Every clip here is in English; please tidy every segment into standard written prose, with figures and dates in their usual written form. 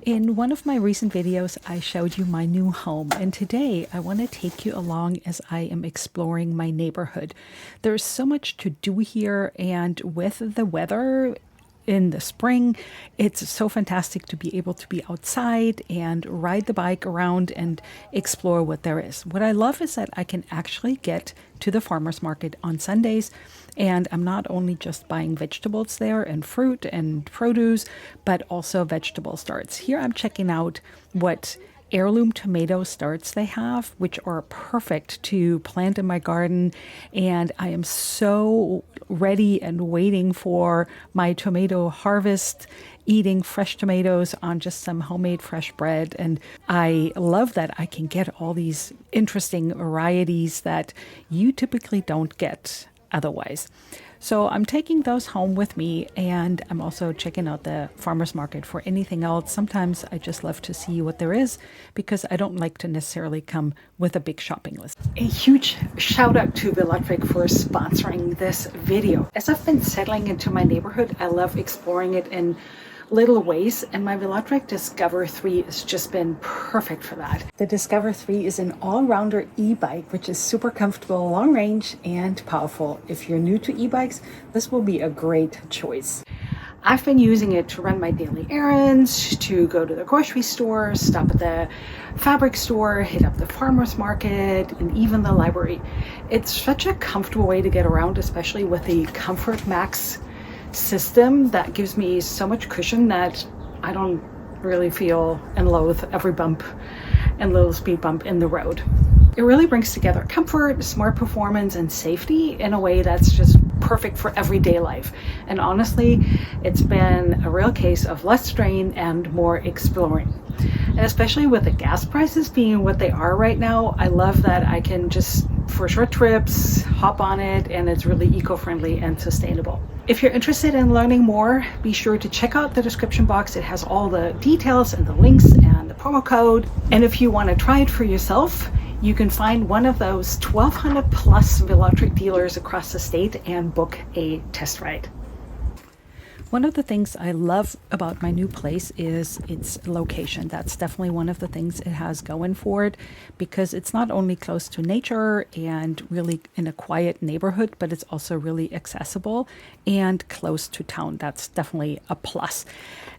In one of my recent videos, I showed you my new home, and today I want to take you along as I am exploring my neighborhood. There's so much to do here, and with the weather in the spring, it's so fantastic to be able to be outside and ride the bike around and explore what there is. What I love is that I can actually get to the farmers market on Sundays, and I'm not only just buying vegetables there and fruit and produce, but also vegetable starts. Here I'm checking out what heirloom tomato starts they have, which are perfect to plant in my garden. And I am so ready and waiting for my tomato harvest, eating fresh tomatoes on just some homemade fresh bread. And I love that I can get all these interesting varieties that you typically don't get otherwise. So I'm taking those home with me, and I'm also checking out the farmers market for anything else. Sometimes I just love to see what there is because I don't like to necessarily come with a big shopping list. A huge shout out to Velotrik for sponsoring this video. As I've been settling into my neighborhood, I love exploring it in little ways, and my Velotrik Discover 3 has just been perfect for that. The Discover 3 is an all-rounder e-bike, which is super comfortable, long range, and powerful. If you're new to e-bikes, this will be a great choice. I've been using it to run my daily errands, to go to the grocery store, stop at the fabric store, hit up the farmer's market, and even the library. It's such a comfortable way to get around, especially with the Comfort Max system that gives me so much cushion that I don't really feel and loathe every bump and little speed bump in the road. It really brings together comfort, smart performance, and safety in a way that's just perfect for everyday life. And honestly, it's been a real case of less strain and more exploring. And especially with the gas prices being what they are right now, I love that I can just, for short trips, hop on it, and it's really eco-friendly and sustainable. If you're interested in learning more, be sure to check out the description box. It has all the details and the links and the promo code. And if you want to try it for yourself, you can find one of those 1,200 plus Velotrik dealers across the state and book a test ride. One of the things I love about my new place is its location. That's definitely one of the things it has going for it, because it's not only close to nature and really in a quiet neighborhood, but it's also really accessible and close to town. That's definitely a plus.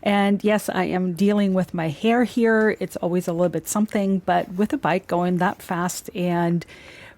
And yes, I am dealing with my hair here. It's always a little bit something, but with a bike going that fast and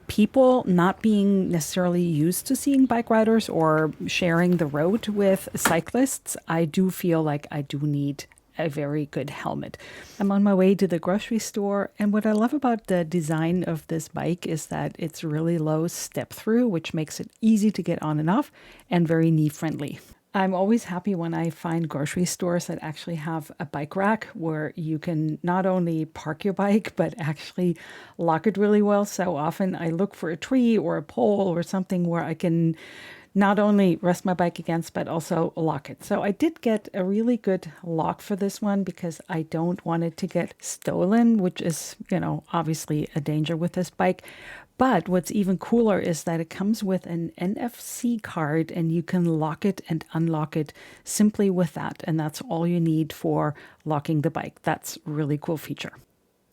people not being necessarily used to seeing bike riders or sharing the road with cyclists, I do feel like I do need a very good helmet. I'm on my way to the grocery store, and what I love about the design of this bike is that it's really low step through, which makes it easy to get on and off and very knee friendly. I'm always happy when I find grocery stores that actually have a bike rack where you can not only park your bike, but actually lock it really well. So often I look for a tree or a pole or something where I can not only rest my bike against, but also lock it. So I did get a really good lock for this one because I don't want it to get stolen, which is, obviously a danger with this bike. But what's even cooler is that it comes with an NFC card, and you can lock it and unlock it simply with that. And that's all you need for locking the bike. That's a really cool feature.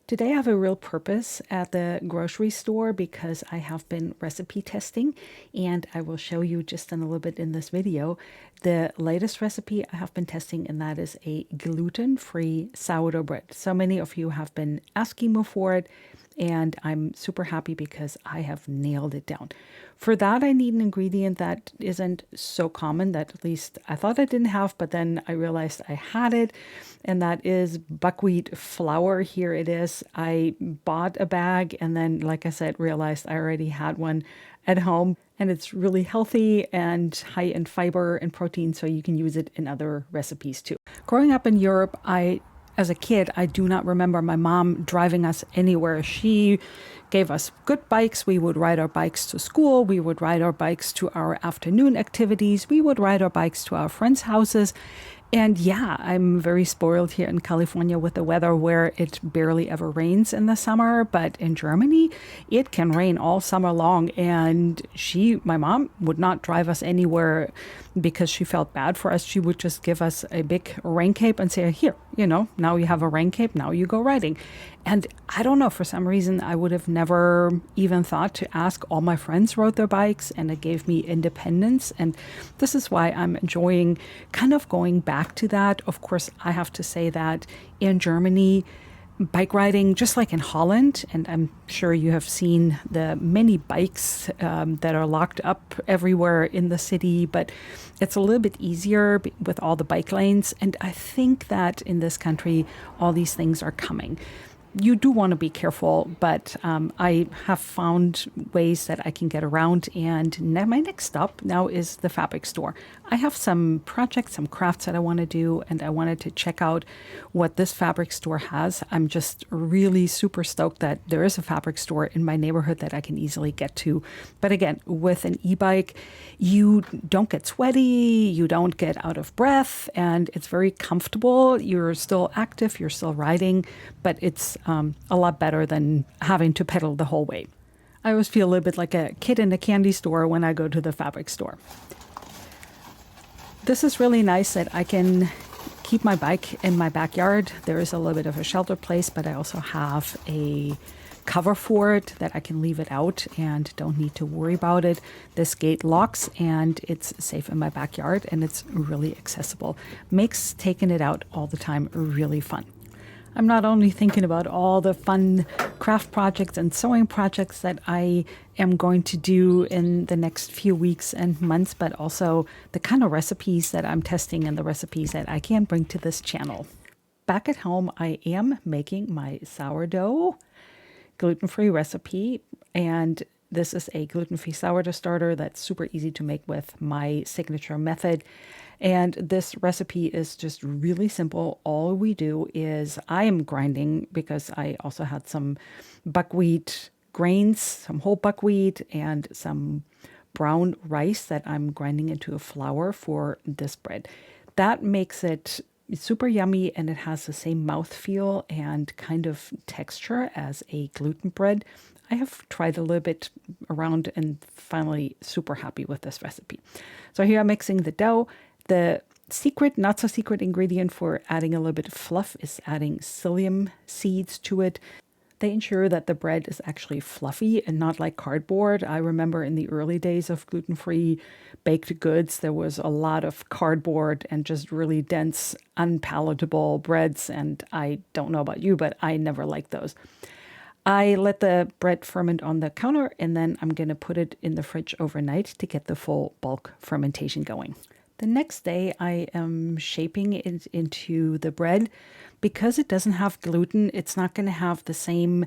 Today I have a real purpose at the grocery store because I have been recipe testing, and I will show you just in a little bit in this video the latest recipe I have been testing, and that is a gluten-free sourdough bread. So many of you have been asking me for it, and I'm super happy because I have nailed it down. For that, I need an ingredient that isn't so common, that at least I thought I didn't have, but then I realized I had it, and that is buckwheat flour. Here it is. I bought a bag and then, like I said, realized I already had one at home, and it's really healthy and high in fiber and protein, so you can use it in other recipes too. Growing up in Europe, as a kid, I do not remember my mom driving us anywhere. She gave us good bikes. We would ride our bikes to school. We would ride our bikes to our afternoon activities. We would ride our bikes to our friends' houses. And yeah, I'm very spoiled here in California with the weather where it barely ever rains in the summer. But in Germany, it can rain all summer long. And my mom would not drive us anywhere because she felt bad for us. She would just give us a big rain cape and say, "Here, you know, now you have a rain cape, now you go riding. And I don't know, for some reason, I would have never even thought to ask. All my friends rode their bikes, and it gave me independence. And this is why I'm enjoying kind of going back to that. Of course, I have to say that in Germany, bike riding, just like in Holland, and I'm sure you have seen the many bikes that are locked up everywhere in the city, but it's a little bit easier with all the bike lanes. And I think that in this country, all these things are coming. You do want to be careful, but I have found ways that I can get around. And my next stop now is the fabric store. I have some projects, some crafts that I want to do, and I wanted to check out what this fabric store has. I'm just really super stoked that there is a fabric store in my neighborhood that I can easily get to. But again, with an e-bike, you don't get sweaty, you don't get out of breath, and it's very comfortable. You're still active, you're still riding, but it's a lot better than having to pedal the whole way. I always feel a little bit like a kid in a candy store when I go to the fabric store. This is really nice that I can keep my bike in my backyard. There is a little bit of a shelter place, but I also have a cover for it that I can leave it out and don't need to worry about it. This gate locks and it's safe in my backyard, and it's really accessible. Makes taking it out all the time really fun. I'm not only thinking about all the fun craft projects and sewing projects that I am going to do in the next few weeks and months, but also the kind of recipes that I'm testing and the recipes that I can bring to this channel. Back at home, I am making my sourdough gluten-free recipe, and this is a gluten-free sourdough starter that's super easy to make with my signature method. And this recipe is just really simple. All we do is, I am grinding because I also had some buckwheat grains, some whole buckwheat, and some brown rice that I'm grinding into a flour for this bread. That makes it super yummy, and it has the same mouthfeel and kind of texture as a gluten bread. I have tried a little bit around and finally super happy with this recipe. So here I'm mixing the dough. The secret, not so secret ingredient for adding a little bit of fluff is adding psyllium seeds to it. They ensure that the bread is actually fluffy and not like cardboard. I remember in the early days of gluten-free baked goods, there was a lot of cardboard and just really dense, unpalatable breads. And I don't know about you, but I never liked those. I let the bread ferment on the counter, and then I'm going to put it in the fridge overnight to get the full bulk fermentation going. The next day, I am shaping it into the bread. Because it doesn't have gluten, it's not going to have the same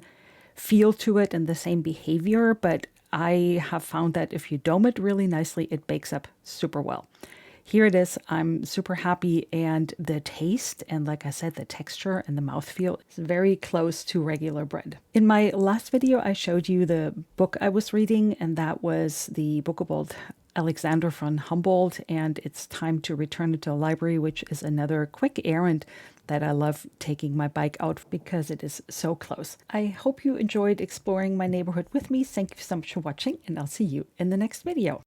feel to it and the same behavior, but I have found that if you dome it really nicely, it bakes up super well. Here it is. I'm super happy, and the taste and, like I said, the texture and the mouthfeel is very close to regular bread. In my last video, I showed you the book I was reading, and that was the book about Alexander von Humboldt, and it's time to return it to the library, which is another quick errand that I love taking my bike out because it is so close. I hope you enjoyed exploring my neighborhood with me. Thank you so much for watching, and I'll see you in the next video.